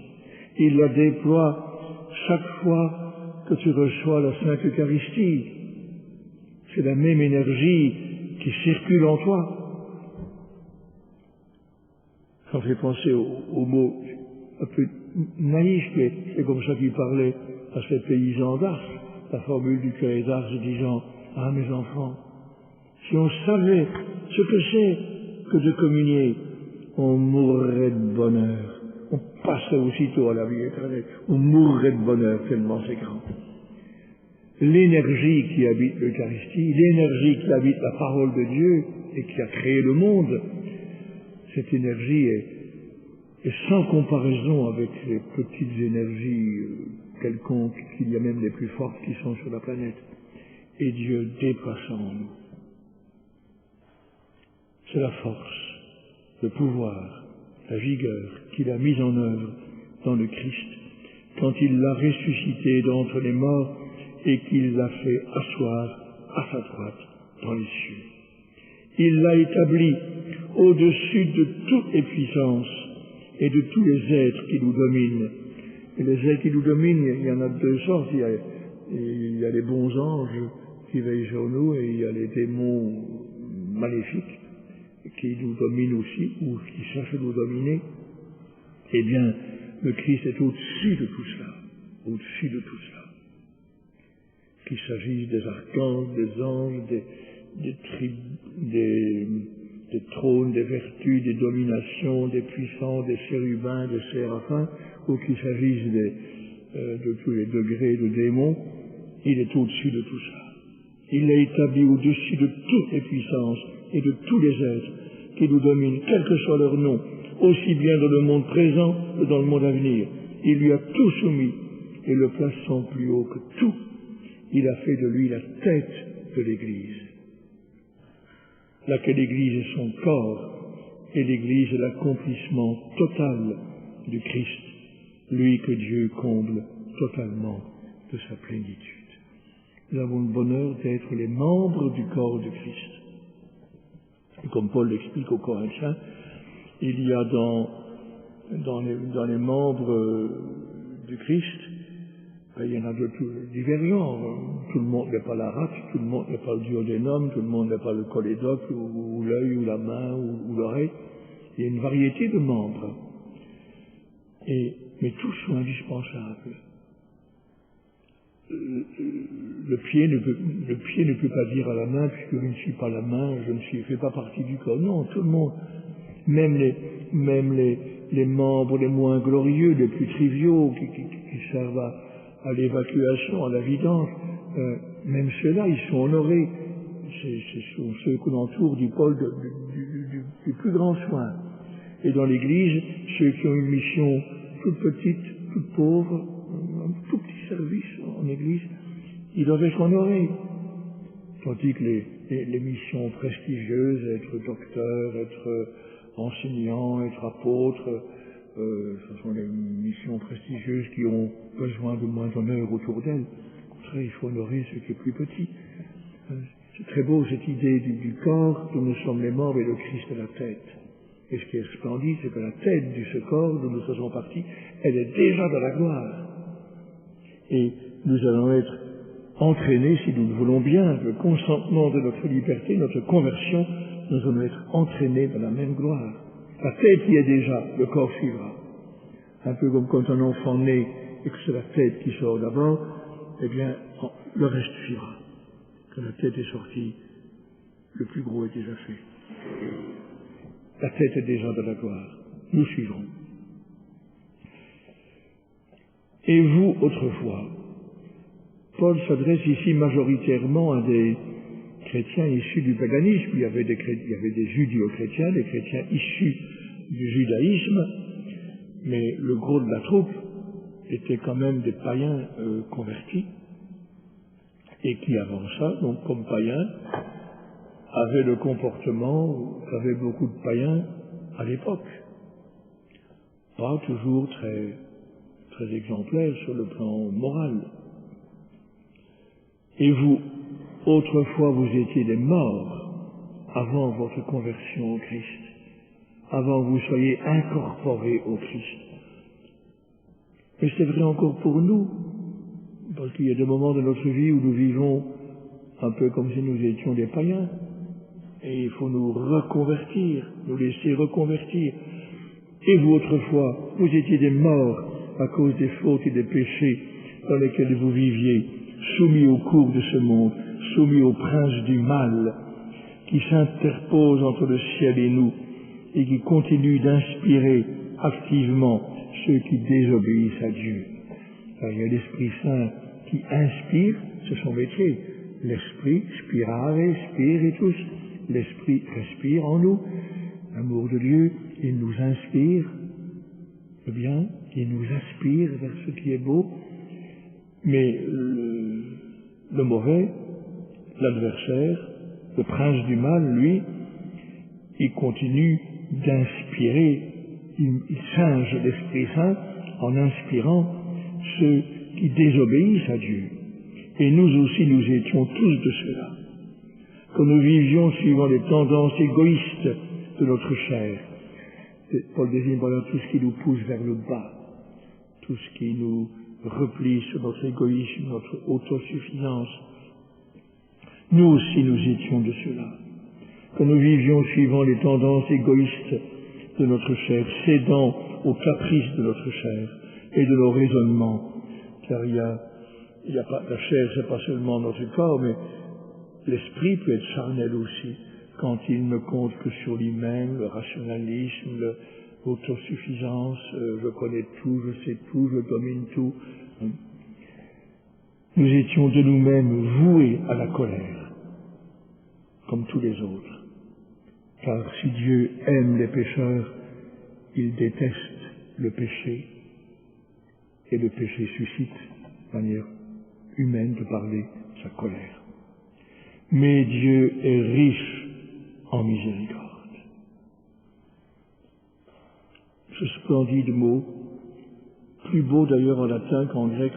Il la déploie chaque fois que tu reçois la Sainte Eucharistie. C'est la même énergie qui circule en toi. Ça fait penser au mot un peu naïf, mais c'est comme ça qu'il parlait à ces paysans d'Ars, la formule du curé d'Ars disant « Ah, mes enfants, si on savait ce que c'est que de communier, on mourrait de bonheur. On passerait aussitôt à la vie éternelle. On mourrait de bonheur tellement c'est grand. » L'énergie qui habite l'Eucharistie, l'énergie qui habite la parole de Dieu et qui a créé le monde, cette énergie est sans comparaison avec les petites énergies quelconques, qu'il y a même les plus fortes qui sont sur la planète. Et Dieu déploie ça en nous. C'est la force, le pouvoir, la vigueur qu'il a mise en œuvre dans le Christ quand il l'a ressuscité d'entre les morts et qu'il l'a fait asseoir à sa droite dans les cieux. Il l'a établi au-dessus de toutes les puissances et de tous les êtres qui nous dominent. Et les êtres qui nous dominent, il y en a de 2 sortes. Il y a les bons anges qui veillent sur nous et il y a les démons maléfiques qui nous dominent aussi ou qui cherchent à nous dominer. Eh bien, le Christ est au-dessus de tout cela, au-dessus de tout cela. Qu'il s'agisse des archanges, des anges, des trônes, des vertus, des dominations, des puissants, des chérubins, des séraphins, ou qu'il s'agisse de tous les degrés de démons, il est au-dessus de tout ça. Il l'a établi au-dessus de toutes les puissances et de tous les êtres qui nous dominent, quel que soit leur nom, aussi bien dans le monde présent que dans le monde à venir. Il lui a tout soumis et le plaçant plus haut que tout, il a fait de lui la tête de l'Église. Laquelle Église est son corps, et l'Église est l'accomplissement total du Christ, lui que Dieu comble totalement de sa plénitude. Nous avons le bonheur d'être les membres du corps de Christ. Et comme Paul l'explique aux Corinthiens, il y a dans les membres du Christ Il y en a de divers genres. Tout le monde n'est pas la rate, tout le monde n'est pas le duodénum, tout le monde n'est pas le cholédoque, ou l'œil, ou la main, ou l'oreille. Il y a une variété de membres. Mais tous sont indispensables. Le pied ne peut pas dire à la main, puisque je ne suis pas la main, je ne fais pas partie du corps. Non, tout le monde, même les membres les moins glorieux, les plus triviaux, qui servent à l'évacuation, à la vidange, même ceux-là, ils sont honorés. Ce sont ceux qu'on entoure du pôle du plus grand soin. Et dans l'Église, ceux qui ont une mission toute petite, toute pauvre, un tout petit service en Église, ils doivent être honorés. Tandis que les missions prestigieuses, être docteur, être enseignant, être apôtre, ce sont les missions prestigieuses qui ont besoin de moins d'honneur autour d'elles. Au contraire, il faut honorer ce qui est plus petit. C'est très beau cette idée du corps dont nous sommes les membres et le Christ est la tête. Et ce qui est splendide, c'est que la tête de ce corps dont nous faisons partie, elle est déjà dans la gloire. Et nous allons être entraînés, si nous le voulons bien, le consentement de notre liberté, notre conversion, nous allons être entraînés dans la même gloire. La tête y est déjà, le corps suivra. Un peu comme quand un enfant naît et que c'est la tête qui sort d'abord, eh bien, le reste suivra. Quand la tête est sortie, le plus gros est déjà fait. La tête est déjà dans la gloire. Nous suivrons. Et vous, autrefois, Paul s'adresse ici majoritairement à des chrétiens issus du paganisme. Il y avait des judéo-chrétiens, des chrétiens issus du judaïsme, mais le gros de la troupe était quand même des païens convertis, et qui avant ça, donc comme païens, avaient le comportement qu'avaient beaucoup de païens à l'époque. Pas toujours très exemplaires sur le plan moral. Et vous, autrefois, vous étiez des morts avant votre conversion au Christ, avant que vous soyez incorporés au Christ. Et c'est vrai encore pour nous, parce qu'il y a des moments de notre vie où nous vivons un peu comme si nous étions des païens, et il faut nous reconvertir, nous laisser reconvertir. Et vous, autrefois, vous étiez des morts à cause des fautes et des péchés dans lesquels vous viviez, soumis au cours de ce monde, soumis au prince du mal, qui s'interpose entre le ciel et nous, et qui continue d'inspirer activement ceux qui désobéissent à Dieu. Car il y a l'Esprit Saint qui inspire, c'est son métier. L'Esprit, spirare, spiritus, l'Esprit respire en nous, l'amour de Dieu, il nous inspire le bien, il nous aspire vers ce qui est beau, mais le mauvais, l'adversaire, le prince du mal, lui, il continue d'inspirer, il singe l'Esprit Saint en inspirant ceux qui désobéissent à Dieu. Et nous aussi, nous étions tous de cela. Quand nous vivions suivant les tendances égoïstes de notre chair, Paul désigne par là tout ce qui nous pousse vers le bas, tout ce qui nous replie sur notre égoïsme, notre autosuffisance. Nous aussi, nous étions de cela. Quand nous vivions suivant les tendances égoïstes de notre chair, cédant aux caprices de notre chair et de nos raisonnements, car il y a pas, la chair, c'est pas seulement notre corps, mais l'esprit peut être charnel aussi, quand il ne compte que sur lui-même, le rationalisme, l'autosuffisance, je connais tout, je sais tout, je domine tout. Nous étions de nous-mêmes voués à la colère, comme tous les autres. Car si Dieu aime les pécheurs, il déteste le péché, et le péché suscite, de manière humaine de parler, sa colère. Mais Dieu est riche en miséricorde. Ce splendide mot, plus beau d'ailleurs en latin qu'en grec,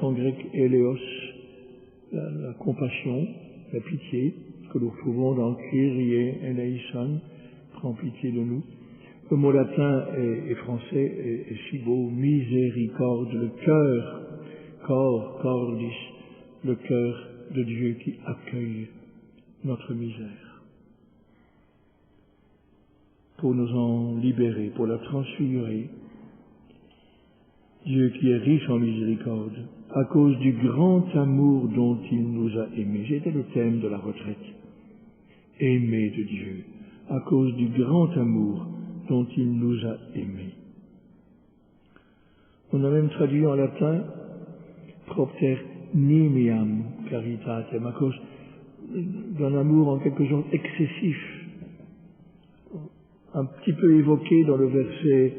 eleos, la compassion, la pitié, que nous retrouvons dans Kyrie eleison, prends pitié de nous. Le mot latin et français est si beau, miséricorde, le cœur, cor cordis, le cœur de Dieu qui accueille notre misère, pour nous en libérer, pour la transfigurer. Dieu qui est riche en miséricorde, à cause du grand amour dont il nous a aimés. C'était le thème de la retraite. Aimé de Dieu, à cause du grand amour dont il nous a aimés. On a même traduit en latin propter nimiam caritatem, à cause d'un amour en quelque sorte excessif, un petit peu évoqué dans le verset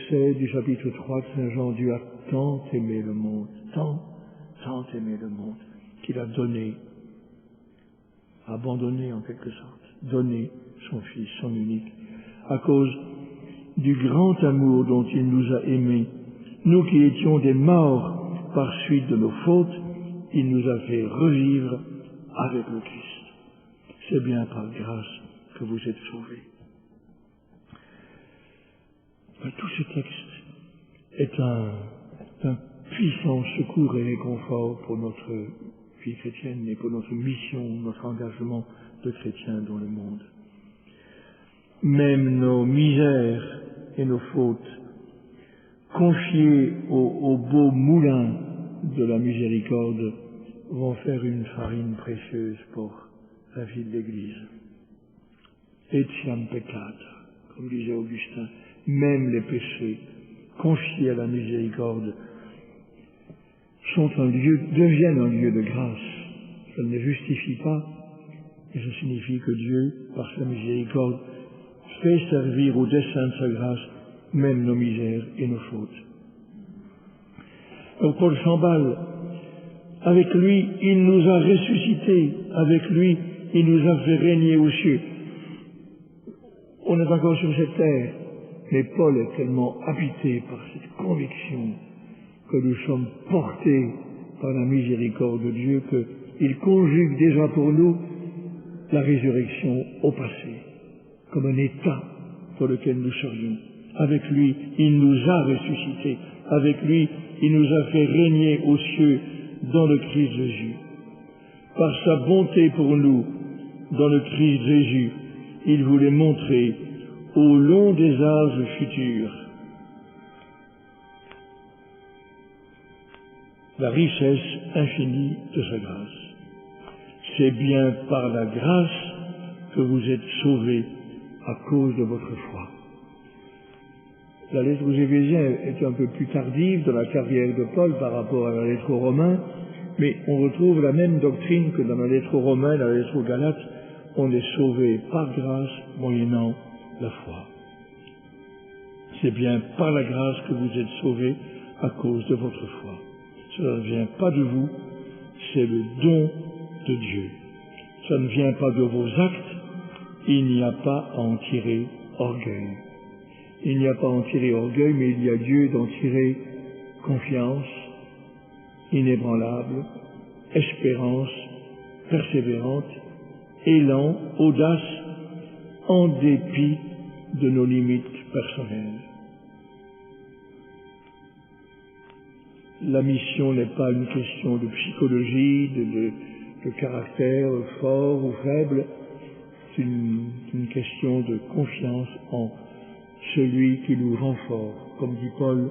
16 du chapitre 3 de Saint Jean. Dieu a tant aimé le monde, tant aimé le monde, qu'il a donné, abandonné en quelque sorte, donné son Fils, son unique, à cause du grand amour dont il nous a aimés. Nous qui étions des morts par suite de nos fautes, il nous a fait revivre avec le Christ. C'est bien par grâce que vous êtes sauvés. Tout ce texte est un puissant secours et réconfort pour notre vie chrétienne et pour notre mission, notre engagement de chrétiens dans le monde. Même nos misères et nos fautes, confiées au beau moulin de la miséricorde, vont faire une farine précieuse pour la vie de l'Église. Etiam peccata, comme disait Augustin, même les péchés confiés à la miséricorde deviennent un lieu de grâce. Ça ne les justifie pas, et ça signifie que Dieu, par sa miséricorde, fait servir au dessein de sa grâce même nos misères et nos fautes. Donc Paul s'emballe. Avec lui, il nous a ressuscités. Avec lui, il nous a fait régner aux cieux. On est encore sur cette terre, mais Paul est tellement habité par cette conviction que nous sommes portés par la miséricorde de Dieu qu'il conjugue déjà pour nous la résurrection au passé, comme un état pour lequel nous serions. Avec lui, il nous a ressuscités. Avec lui, il nous a fait régner aux cieux dans le Christ Jésus. Par sa bonté pour nous, dans le Christ Jésus, il voulait montrer au long des âges futurs la richesse infinie de sa grâce. C'est bien par la grâce que vous êtes sauvés à cause de votre foi. La lettre aux Éphésiens est un peu plus tardive dans la carrière de Paul par rapport à la lettre aux Romains, mais on retrouve la même doctrine que dans la lettre aux Romains, la lettre aux Galates. On est sauvé par grâce moyennant la foi. C'est bien par la grâce que vous êtes sauvés à cause de votre foi. Cela ne vient pas de vous, c'est le don de Dieu. Ça ne vient pas de vos actes, il n'y a pas à en tirer orgueil. Il n'y a pas à en tirer orgueil, mais il y a Dieu d'en tirer confiance, inébranlable, espérance, persévérante, élan, audace, en dépit de nos limites personnelles. La mission n'est pas une question de psychologie, de caractère fort ou faible, c'est une question de confiance en celui qui nous rend forts. Comme dit Paul,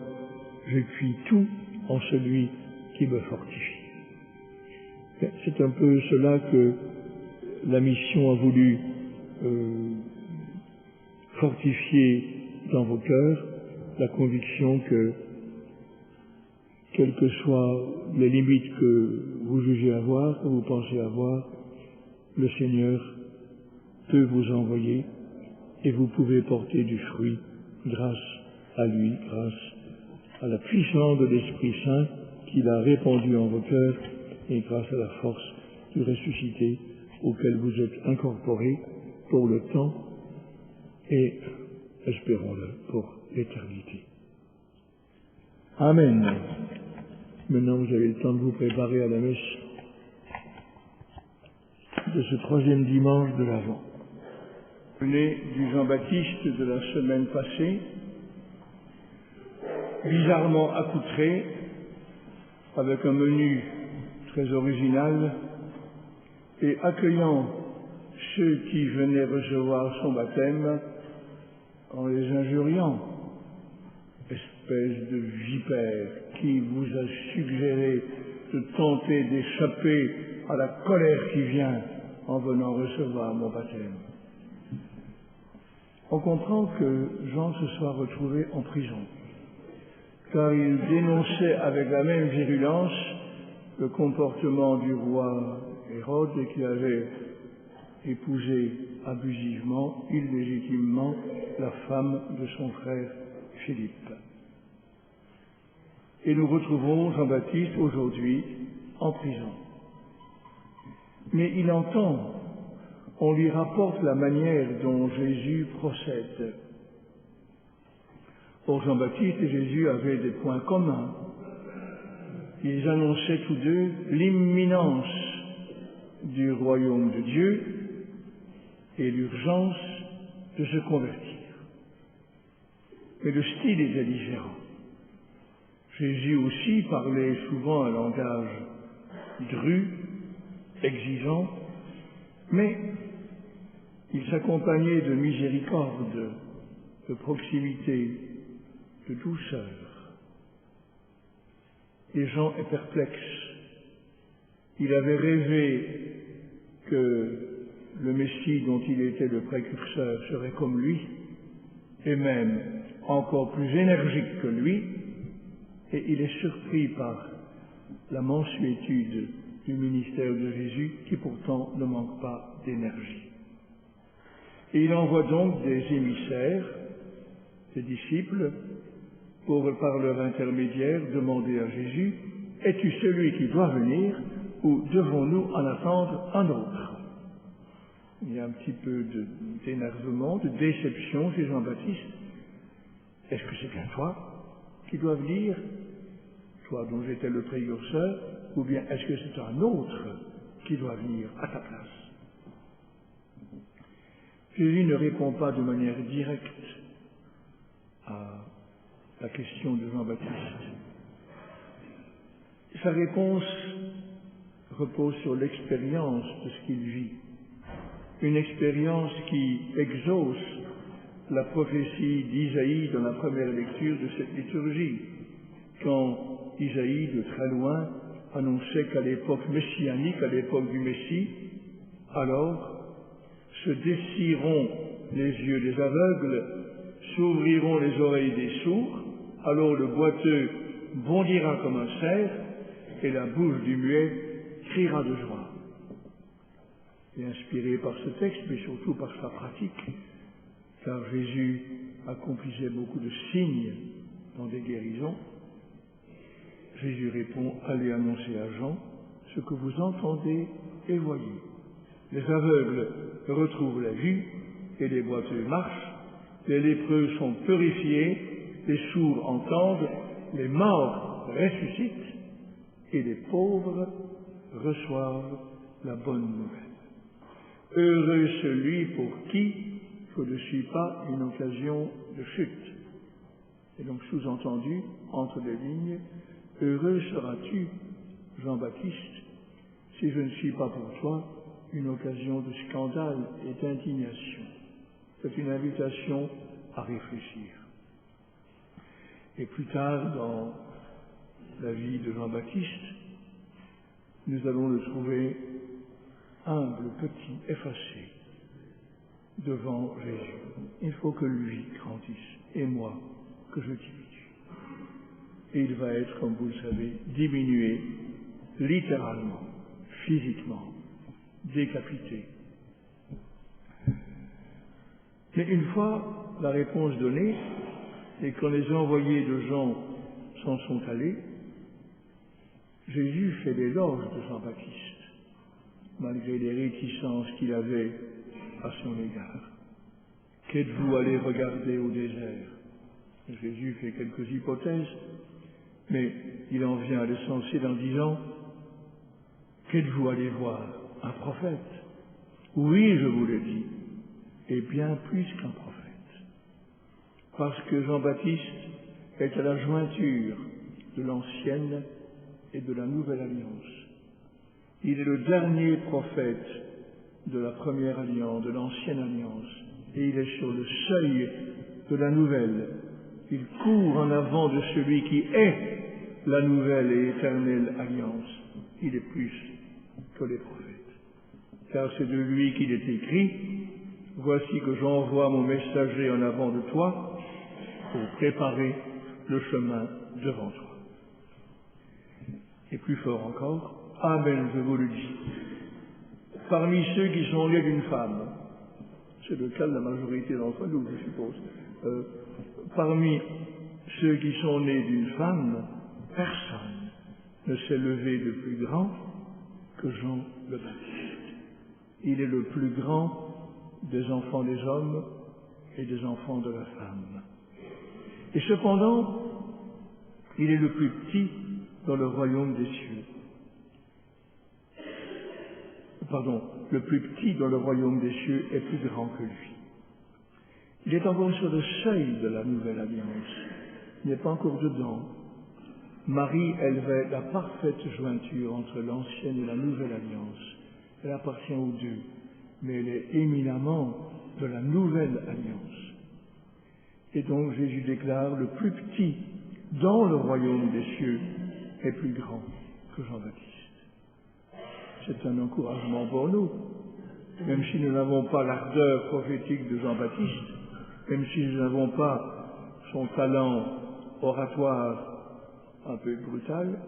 je puis tout en celui qui me fortifie. C'est un peu cela que la mission a voulu fortifier dans vos cœurs, la conviction que, quelles que soient les limites que vous jugez avoir, que vous pensez avoir, le Seigneur peut vous envoyer et vous pouvez porter du fruit grâce à lui, grâce à la puissance de l'Esprit Saint qu'il a répandu en vos cœurs et grâce à la force du ressuscité auquel vous êtes incorporés pour le temps et, espérons-le, pour l'éternité. Amen. Maintenant, vous avez le temps de vous préparer à la messe de ce 3e dimanche de l'Avent. Venez du Jean-Baptiste de la semaine passée, bizarrement accoutré, avec un menu très original et accueillant ceux qui venaient recevoir son baptême en les injuriant. Espèce de vipère qui vous a suggéré de tenter d'échapper à la colère qui vient en venant recevoir mon baptême. On comprend que Jean se soit retrouvé en prison, car il dénonçait avec la même virulence le comportement du roi Hérode qui avait épousé abusivement, illégitimement, la femme de son frère Philippe. Et nous retrouvons Jean-Baptiste aujourd'hui en prison. Mais il entend, on lui rapporte la manière dont Jésus procède. Or, Jean-Baptiste et Jésus avaient des points communs. Ils annonçaient tous deux l'imminence du royaume de Dieu et l'urgence de se convertir. Mais le style était différent. Jésus aussi parlait souvent un langage dru, exigeant, mais il s'accompagnait de miséricorde, de proximité, de douceur. Et Jean est perplexe. Il avait rêvé que le Messie dont il était le précurseur serait comme lui, et même encore plus énergique que lui, et il est surpris par la mansuétude du ministère de Jésus, qui pourtant ne manque pas d'énergie. Et il envoie donc des émissaires, des disciples, pour, par leur intermédiaire, demander à Jésus, « Es-tu celui qui doit venir, ou devons-nous en attendre un autre ?» Il y a un petit peu d'énervement, de déception chez Jean-Baptiste. « Est-ce que c'est bien toi qui dois venir, toi dont j'étais le précurseur, ou bien est-ce que c'est un autre qui doit venir à ta place ?» Jésus ne répond pas de manière directe à la question de Jean-Baptiste. Sa réponse repose sur l'expérience de ce qu'il vit, une expérience qui exauce la prophétie d'Isaïe dans la première lecture de cette liturgie, quand Isaïe, de très loin, annonçait qu'à l'époque messianique, à l'époque du Messie, alors se dessiront les yeux des aveugles, s'ouvriront les oreilles des sourds, alors le boiteux bondira comme un cerf, et la bouche du muet criera de joie. Et inspiré par ce texte, mais surtout par sa pratique, car Jésus accomplissait beaucoup de signes dans des guérisons, Jésus répond, allez annoncer à Jean ce que vous entendez et voyez. Les aveugles retrouvent la vue et les boiteux marchent, les lépreux sont purifiés, les sourds entendent, les morts ressuscitent et les pauvres reçoivent la bonne nouvelle. Heureux celui pour qui ce ne suis pas une occasion de chute. Et donc sous-entendu, entre les lignes, heureux seras-tu, Jean-Baptiste, si je ne suis pas pour toi une occasion de scandale et d'indignation. C'est une invitation à réfléchir. Et plus tard, dans la vie de Jean-Baptiste, nous allons le trouver humble, petit, effacé, devant Jésus. Il faut que lui grandisse, et moi, que je diminue. Et il va être, comme vous le savez, diminué, littéralement, physiquement, décapité. Mais une fois la réponse donnée, et quand les envoyés de Jean s'en sont allés, Jésus fait l'éloge de Jean-Baptiste, malgré les réticences qu'il avait à son égard. Qu'êtes-vous allé regarder au désert? Jésus fait quelques hypothèses, mais il en vient à l'essentiel en disant, qu'êtes-vous allé voir? Un prophète? Oui, je vous le dis, et bien plus qu'un prophète. Parce que Jean-Baptiste est à la jointure de l'ancienne et de la nouvelle alliance. Il est le dernier prophète de la première alliance, de l'ancienne alliance, et il est sur le seuil de la nouvelle. Il court en avant de celui qui est la nouvelle et éternelle alliance. Il est plus que les prophètes. Car c'est de lui qu'il est écrit: voici que j'envoie mon messager en avant de toi pour préparer le chemin devant toi. Et plus fort encore, amen, je vous le dis. Parmi ceux qui sont nés d'une femme, c'est le cas de la majorité d'entre nous, je suppose, parmi ceux qui sont nés d'une femme, personne ne s'est levé de plus grand que Jean le Baptiste. Il est le plus grand des enfants des hommes et des enfants de la femme. Et cependant, il est le plus petit dans le royaume des cieux. Le plus petit dans le royaume des cieux est plus grand que lui. Il est encore sur le seuil de la nouvelle alliance. Il n'est pas encore dedans. Marie élevait la parfaite jointure entre l'ancienne et la nouvelle alliance. Elle appartient aux deux, mais elle est éminemment de la nouvelle alliance. Et donc Jésus déclare: le plus petit dans le royaume des cieux est plus grand que Jean-Baptiste. C'est un encouragement pour nous, même si nous n'avons pas l'ardeur prophétique de Jean-Baptiste, même si nous n'avons pas son talent oratoire un peu brutal,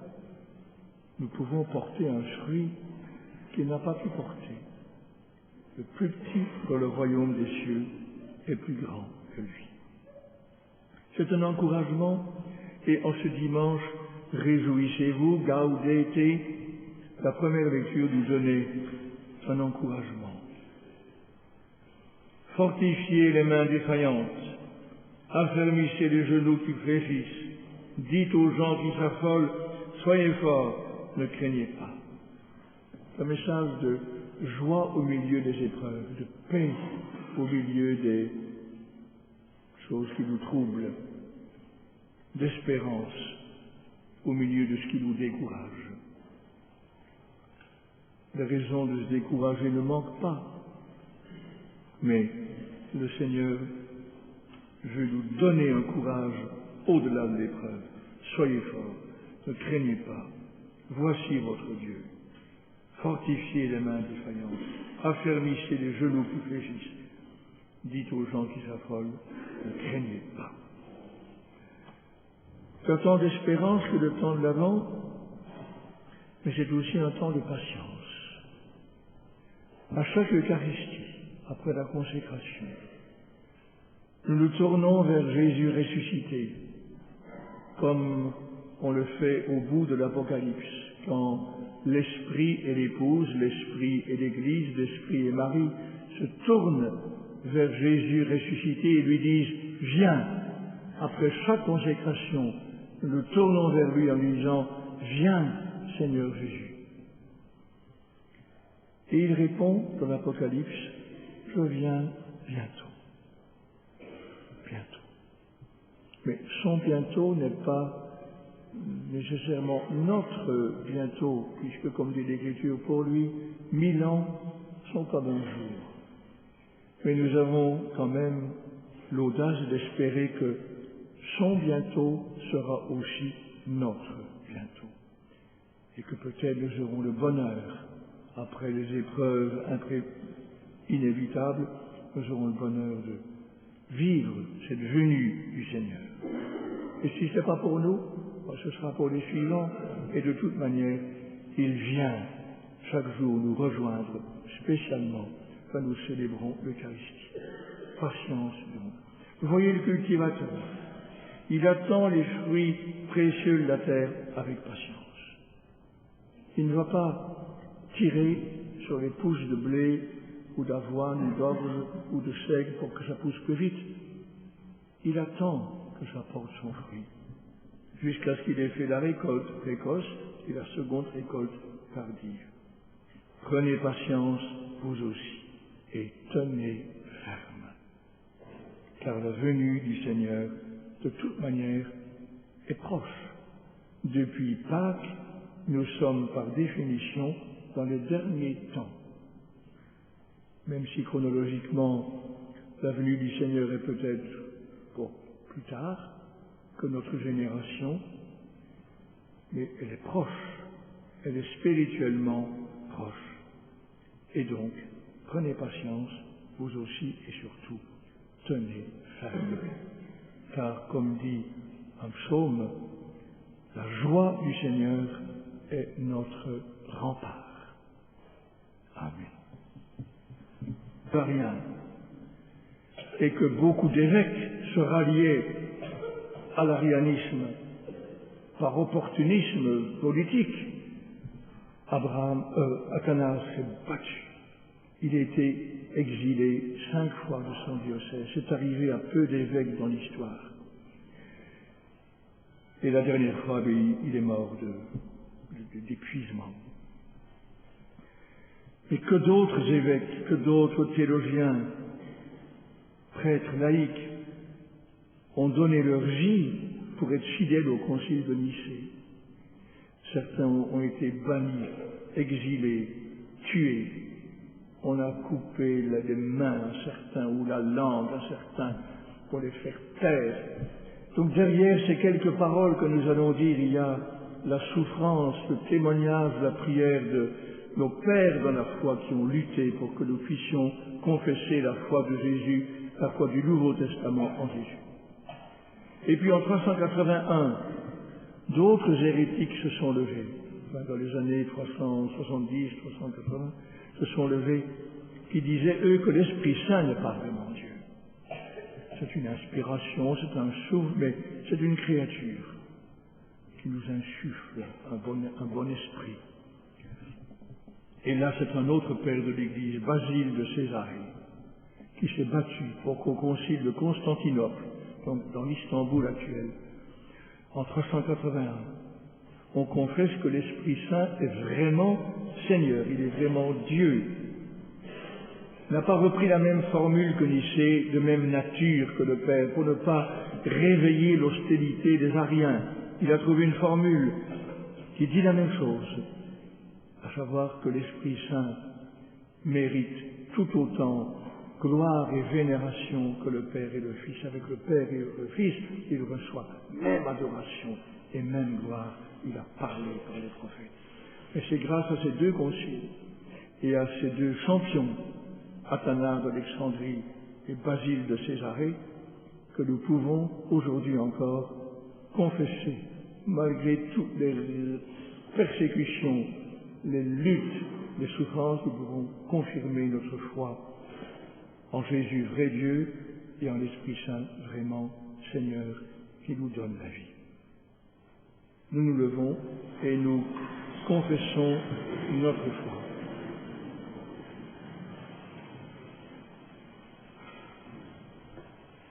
nous pouvons porter un fruit qu'il n'a pas pu porter. Le plus petit dans le royaume des cieux est plus grand que lui. C'est un encouragement, et en ce dimanche, réjouissez-vous, gaudete. La première lecture nous donnait un encouragement. Fortifiez les mains défaillantes, affermissez les genoux qui fléchissent, dites aux gens qui s'affolent: soyez forts, ne craignez pas. Un message de joie au milieu des épreuves, de paix au milieu des choses qui nous troublent, d'espérance au milieu de ce qui nous décourage. Les raisons de se décourager ne manquent pas, mais le Seigneur veut nous donner un courage au-delà de l'épreuve. Soyez forts, ne craignez pas, voici votre Dieu. Fortifiez les mains défaillantes, affermissez les genoux qui fléchissent, dites aux gens qui s'affolent: ne craignez pas. C'est un temps d'espérance que le temps de l'Avent, mais c'est aussi un temps de patience. À chaque Eucharistie, après la consécration, nous nous tournons vers Jésus ressuscité, comme on le fait au bout de l'Apocalypse, quand l'Esprit et l'Épouse, l'Esprit et l'Église, l'Esprit et Marie se tournent vers Jésus ressuscité et lui disent: viens. Après chaque consécration, nous nous tournons vers lui en lui disant: viens, Seigneur Jésus. Et il répond dans l'Apocalypse: je viens bientôt. Bientôt. Mais son bientôt n'est pas nécessairement notre bientôt, puisque, comme dit l'Écriture, pour lui, 1000 ans sont comme un jour. Mais nous avons quand même l'audace d'espérer que son bientôt sera aussi notre bientôt. Et que peut-être nous aurons le bonheur, après les épreuves inévitables, nous aurons le bonheur de vivre cette venue du Seigneur. Et si ce n'est pas pour nous, ce sera pour les suivants. Et de toute manière, il vient chaque jour nous rejoindre spécialement quand nous célébrons l'Eucharistie. Patience donc. Vous voyez le cultivateur. Il attend les fruits précieux de la terre avec patience. Il ne va pas tirer sur les pousses de blé ou d'avoine ou d'orge ou de seigle pour que ça pousse plus vite. Il attend que ça porte son fruit, jusqu'à ce qu'il ait fait la récolte précoce et la seconde récolte tardive. Prenez patience, vous aussi, et tenez ferme, car la venue du Seigneur, de toute manière, est proche. Depuis Pâques, nous sommes par définition dans les derniers temps. Même si chronologiquement, la venue du Seigneur est peut-être plus tard que notre génération, mais elle est proche, elle est spirituellement proche. Et donc, prenez patience, vous aussi et surtout, tenez ferme. Car, comme dit un psaume, la joie du Seigneur est notre rempart. Amen. Rien. Et que beaucoup d'évêques se ralliaient à l'arianisme par opportunisme politique. Athanas s'est battu. Il a été exilé 5 fois de son diocèse. C'est arrivé à peu d'évêques dans l'histoire. Et la dernière fois, il est mort d'épuisement. Mais que d'autres évêques, que d'autres théologiens, prêtres laïcs, ont donné leur vie pour être fidèles au concile de Nicée. Certains ont été bannis, exilés, tués. On a coupé les mains à certains ou la langue à certains pour les faire taire. Donc derrière ces quelques paroles que nous allons dire, il y a la souffrance, le témoignage, la prière de nos pères dans la foi qui ont lutté pour que nous puissions confesser la foi de Jésus, la foi du Nouveau Testament en Jésus. Et puis en 381, d'autres hérétiques se sont levés. Dans les années 370, 380, se sont levés, qui disaient, eux, que l'Esprit Saint n'est pas vraiment Dieu. C'est une inspiration, c'est un souffle, mais c'est une créature qui nous insuffle un bon esprit. Et là, c'est un autre père de l'Église, Basile de Césarée, qui s'est battu pour qu'au concile de Constantinople, donc dans l'Istanbul actuel, en 381, on confesse que l'Esprit Saint est vraiment Seigneur, il est vraiment Dieu. Il n'a pas repris la même formule que Nicée, de même nature que le Père, pour ne pas réveiller l'hostilité des Ariens. Il a trouvé une formule qui dit la même chose, à savoir que l'Esprit Saint mérite tout autant gloire et vénération que le Père et le Fils. Avec le Père et le Fils, il reçoit même adoration et même gloire. Il a parlé par les prophètes. Et c'est grâce à ces deux conciles et à ces deux champions, Athanas d'Alexandrie et Basile de Césarée, que nous pouvons aujourd'hui encore confesser, malgré toutes les persécutions, les luttes, les souffrances, nous pouvons confirmer notre foi en Jésus, vrai Dieu, et en l'Esprit Saint, vraiment Seigneur, qui nous donne la vie. Nous nous levons et nous confessons notre foi.